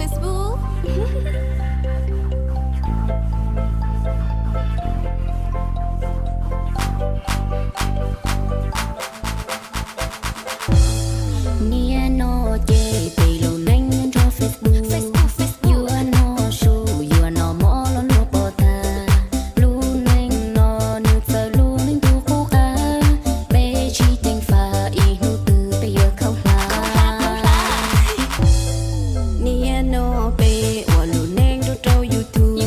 Facebook. Nia no che te lo neng cho Facebook. You are no show, you are no more lo lo pota. Lu neng no nu tơ lu neng tu khu ka. Be chi tình pha y nu từ be yo khâu la. Nia no be wa lu neng do trâu YouTube.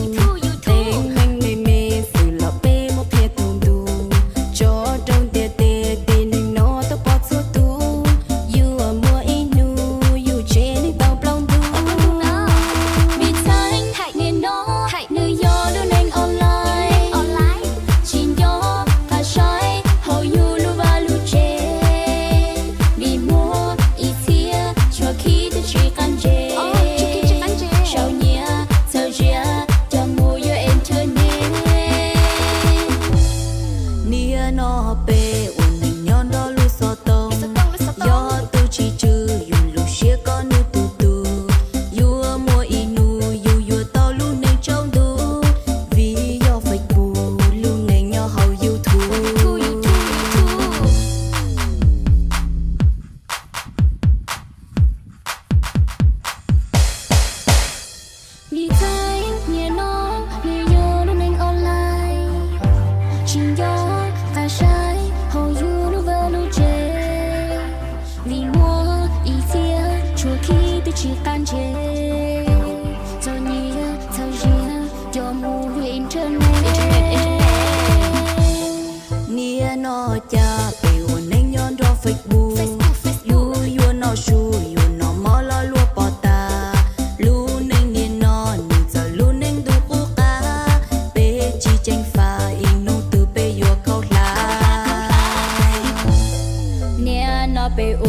Tên neng mê mê sự lo be mo phe tung tu. Cho trong tia tia tin neng no to pot so tu. You are more in you, you trên tàu plong tu. Bị thanh nên nó nơi gió luôn anh online. Xin gió và soi hầu you lu va lu che. Bị mua ít thia cho khi tôi chỉ cần che. Sao nhia sao chia cho mua yo internet. Nia no pe un anh nhon đó lu so tông. Gió tu chỉ chư yun lu xia con nu tu tu. You are more in you tao lu nên trong tu. Vì yo phải bù lu nên yo hầu YouTube. Đi tay nhẹ nó nhẹ yo lu nên online. Xin gió và sai hầu you lu va lu che. Vì mua ý thia chua khi tôi chỉ can che. Cho nhia sao chia cho mua về internet. Nia no cha pe un neng yon do Facebook. You no show you no mo lo lu pota. Lu neng ni no ni za lu neng du ku ka. Pe chi cheng pha in nu tu pe yo khâu la. Nia no pe o